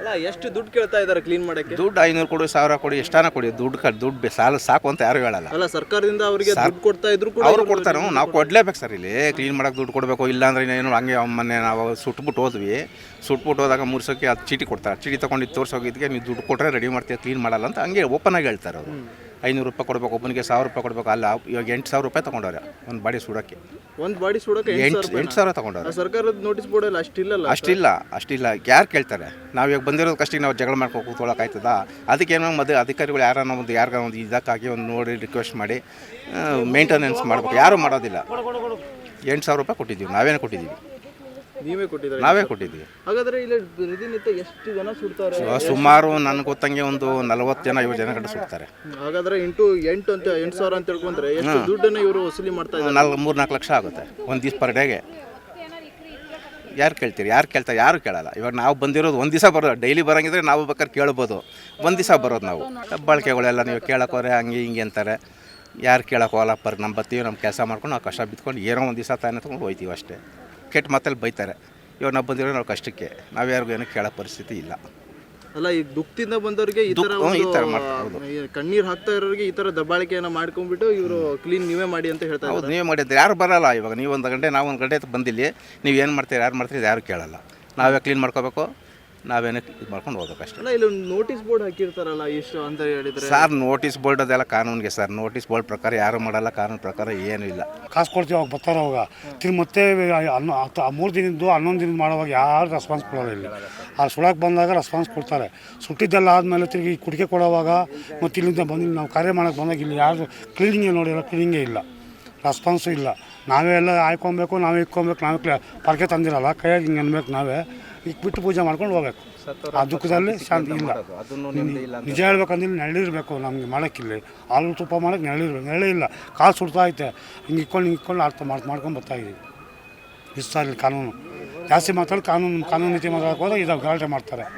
ಅಲ್ಲ ಎಷ್ಟು ದುಡ್ಡು ಕೇಳ್ತಾ ಇದ್ದಾರೆ ಕ್ಲೀನ್ ಮಾಡಕ್ಕೆ? ದುಡ್ಡು 500 ಕೊಡಿ, 1000 ಕೊಡಿ, ಎಷ್ಟಾನ ಕೊಡಿ, ದುಡ್ಡು ಸಾಲ ಸಾಕು ಅಂತ ಯಾರು ಹೇಳಲ್ಲ. ಅಲ್ಲ ಸರ್ಕಾರದಿಂದ ಅವರಿಗೆ ದುಡ್ಡು ಕೊಡ್ತಾ ಇದ್ರು ಕೂಡ ಅವರು ಕೊಡ್ತಾರೆ, ನಾವು ಕೊಡ್ಲೇಬೇಕು ಸರ್. ಇಲ್ಲಿ ಕ್ಲೀನ್ ಮಾಡೋಕೆ ದುಡ್ಡು ಕೊಡಬೇಕು. ಇಲ್ಲಾಂದ್ರೆ ಏನು ಹಂಗೆ ಮೊನ್ನೆ ನಾವು ಸುಟ್ಬಿಟ್ಟು ಹೋದಾಗ ಮುರ್ಸೋಕ್ಕೆ ಅದು ಚೀಟಿ ಕೊಡ್ತಾರೆ. ಚೀಟಿ ತೊಗೊಂಡು ತೋರಿಸೋಗಿದ್ದಕ್ಕೆ ನೀವು ದುಡ್ಡು ಕೊಟ್ಟರೆ ರೆಡಿ ಮಾಡ್ತೀವಿ, ಕ್ಲೀನ್ ಮಾಡಲ್ಲ ಅಂತ ಹಂಗೆ ಓಪನ್ ಆಗಿ ಹೇಳ್ತಾರೆ ಅವರು. 500 ರೂಪಾಯಿ ಕೊಡಬೇಕು, ಒಬ್ಬನಿಗೆ 1000 ರೂಪಾಯಿ ಕೊಡಬೇಕು. ಅಲ್ಲ, ಇವಾಗ 8000 ರೂಪಾಯಿ ತೊಗೊಂಡವ್ರೆ ಒಂದು ಬಾಡಿ ಸುಡೋಕ್ಕೆ. ಒಂದು ಬಾಡಿ ಸುಡೋಕೆ 8,000 ತೊಗೊಂಡವ್ರೆ. ಸರ್ಕಾರದ ನೋಟಿಸ್ ಬೋರ್ಡಲ್ಲಿ ಅಷ್ಟಿಲ್ಲ. ಯಾರು ಕೇಳ್ತಾರೆ? ನಾವು ಇವಾಗ ಬಂದಿರೋದು ಕಷ್ಟ, ನಾವು ಜಗಳ ಮಾಡ್ಕೊಂಡು ಕೂತ್ಕೊಳ್ಳೋಕ್ಕಾಯ್ತದ? ಅದಕ್ಕೇನೋ ಅಧಿಕಾರಿಗಳು ಯಾರನ್ನ ಒಂದು ಇದಕ್ಕಾಗಿ ಒಂದು ನೋಡಿ ರಿಕ್ವೆಸ್ಟ್ ಮಾಡಿ ಮೇಂಟೆನೆನ್ಸ್ ಮಾಡಬೇಕು. ಯಾರೂ ಮಾಡೋದಿಲ್ಲ. 8,000 ರೂಪಾಯಿ ಕೊಟ್ಟಿದ್ದೀವಿ, ನೀವೇ ಕೊಟ್ಟಿದ್ದೀವಿ. ಹಾಗಾದ್ರೆ ಇಲ್ಲಿ ಪ್ರತಿನಿತ್ಯ ಎಷ್ಟು ಜನ ಸುಡ್ತಾರೆ? ಸುಮಾರು ನನಗೆ ಗೊತ್ತಂಗೆ ಒಂದು 40 ಜನ 50 ಜನ ಗಂಟೆ ಸುಡ್ತಾರೆ. ಹಾಗಾದ್ರೆ 8,000 ಅಂತ ಹೇಳ್ಕೊಂಡ್ರೆ ಎಷ್ಟು ದುಡ್ಡನ್ನು ಇವರು ವಸೂಲಿ ಮಾಡ್ತಾ ಇದ್ದಾರೆ? 3-4 ಲಕ್ಷ ಆಗುತ್ತೆ ಒಂದು ದಿವಸ ಪರ್ ಡೇಗೆ. ಯಾರು ಕೇಳ್ತಾರೆ? ಯಾರು ಕೇಳಲ್ಲ. ಇವಾಗ ನಾವು ಬಂದಿರೋದು ಒಂದು ದಿವಸ ಬರೋದು. ಡೈಲಿ ಬರೋಂಗಿದ್ರೆ ನಾವು ಬೇಕಾದ್ರೆ ಕೇಳ್ಬೋದು. ಒಂದು ದಿವಸ ಬರೋದು ನಾವು. ಬಳಕೆಗಳೆಲ್ಲ ನೀವು ಕೇಳೋಕೋರೆ ಹಂಗೆ ಹಿಂಗೆ ಅಂತಾರೆ. ಯಾರು ಕೇಳೋಕೆ ಹೋಗಲ್ಲ. ನಮ್ಮ ಬರ್ತೀವಿ, ನಮ್ಮ ಕೆಲಸ ಮಾಡ್ಕೊಂಡು ನಾವು ಕಷ್ಟ ಬಿತ್ಕೊಂಡು ಏನೋ ಒಂದು ದಿವಸ ತಾನೇ ತೊಗೊಂಡು ಹೋಗ್ತೀವಿ ಅಷ್ಟೇ. ಕೆಟ್ಟ ಮಾತಲ್ಲಿ ಬೈತಾರೆ. ಇವಾಗ ನಾವು ಬಂದಿರೋ ನಾವು ಕಷ್ಟಕ್ಕೆ ನಾವು ಯಾರಿಗೂ ಏನೋ ಕೇಳೋ ಪರಿಸ್ಥಿತಿ ಇಲ್ಲ. ಅಲ್ಲ, ಈಗ ದುಃಖದಿಂದ ಬಂದವರಿಗೆ ಈ ಥರ ಕಣ್ಣೀರು ಹಾಕ್ತಾ ಇರೋರಿಗೆ ಈ ಥರ ದಬ್ಬಾಳಿಕೆಯನ್ನು ಮಾಡ್ಕೊಂಡ್ಬಿಟ್ಟು ಇವರು ಕ್ಲೀನ್ ನೀವೇ ಮಾಡಿ ಅಂತ ಹೇಳ್ತಾರೆ. ಹೌದು, ನೀವೇ ಮಾಡಿದ್ರೆ ಯಾರು ಬರಲ್ಲ. ಇವಾಗ ನೀವು 1 ಗಂಟೆ, ನಾವು 1 ಗಂಟೆ ಬಂದಿಲ್ಲಿ, ನೀವು ಏನು ಮಾಡ್ತೀರಿ, ಯಾರು ಮಾಡ್ತೀರಿ, ಯಾರು ಕೇಳಲ್ಲ. ನಾವೇ ಕ್ಲೀನ್ ಮಾಡ್ಕೋಬೇಕು, ನಾವೇನೇ ಇದು ಮಾಡ್ಕೊಂಡು ಹೋಗ್ಬೇಕಷ್ಟೇ. ಅಲ್ಲ, ಇಲ್ಲಿ ನೋಟಿಸ್ ಬೋರ್ಡ್ ಹಾಕಿರ್ತಾರಲ್ಲ ಎಷ್ಟು ಅಂತ ಹೇಳಿದ್ರೆ ಸರ್, ನೋಟಿಸ್ ಬೋರ್ಡ್ ಅದೆಲ್ಲ ಕಾನೂನಿಗೆ ಸರ್. ನೋಟಿಸ್ ಬೋರ್ಡ್ ಪ್ರಕಾರ ಯಾರು ಮಾಡಲ್ಲ, ಕಾನೂನು ಪ್ರಕಾರ ಏನೂ ಇಲ್ಲ. ಕಾಸು ಕೊಡ್ತೀವಿ, ಅವಾಗ ಬರ್ತಾರೆ. ಅವಾಗ ಮತ್ತೆ 3 ದಿನದ್ದು 11 ದಿನದ್ದು ಮಾಡುವಾಗ ಯಾರು ರೆಸ್ಪಾನ್ಸ್ ಕೊಡೋಲ್ಲ. ಇಲ್ಲಿ ಸುಳಕ್ಕೆ ಬಂದಾಗ ರೆಸ್ಪಾನ್ಸ್ ಕೊಡ್ತಾರೆ. ಸುಟ್ಟಿದ್ದೆಲ್ಲ ಆದಮೇಲೆ ತಿರುಗಿ ಕುಡಿಕೆ ಕೊಡೋವಾಗ ಮತ್ತು ಇಲ್ಲಿಂದ ಬಂದು ನಾವು ಕಾರ್ಯ ಮಾಡೋಕ್ಕೆ ಬಂದಾಗ ಇಲ್ಲಿ ಯಾರು ಕ್ಲೀನಿಂಗೇ ಇಲ್ಲ, ರೆಸ್ಪಾನ್ಸು ಇಲ್ಲ. ನಾವೇ ಎಲ್ಲ ಆಯ್ಕೊಬೇಕು, ನಾವೇ ಇಕ್ಕೊಬೇಕು. ನಾವೇ ಪರ್ಕೆ ತಂದಿರಲ್ಲ, ಕೈಯಾಗಿ ಹಿಂಗೆ ಅನ್ಬೇಕು. ನಾವೇ ಇಕ್ಬಿಟ್ಟು ಪೂಜೆ ಮಾಡ್ಕೊಂಡು ಹೋಗ್ಬೇಕು. ಆ ದುಃಖದಲ್ಲಿ ಶಾಂತಿ ಇಲ್ಲ. ನಿಜ ಹೇಳ್ಬೇಕಂದ್ರೆ ನೆರಳಿರಬೇಕು ನಮಗೆ ಮಾಡೋಕ್ಕಿಲ್ಲಿ. ಹಾಲು ತುಪ್ಪ ಮಾಡೋಕ್ಕೆ ನೆರಳೇ ಇಲ್ಲ. ಕಾಲು ಸುಡ್ತಾ ಐತೆ. ಹಿಂಗೆ ಇಕ್ಕೊಂಡು ಅರ್ಥ ಮಾಡ್ಕೊಂಡು ಬರ್ತಾಯಿದ್ದೀವಿ. ಇಷ್ಟ ಇಲ್ಲ ಕಾನೂನು ಜಾಸ್ತಿ ಮಾತಾಡಿ ಕಾನೂನು ನೀತಿ ಮಾತಾಡೋಕೆ ಹೋದಾಗ ಇದಾಗ ಗಲಾಟೆ ಮಾಡ್ತಾರೆ.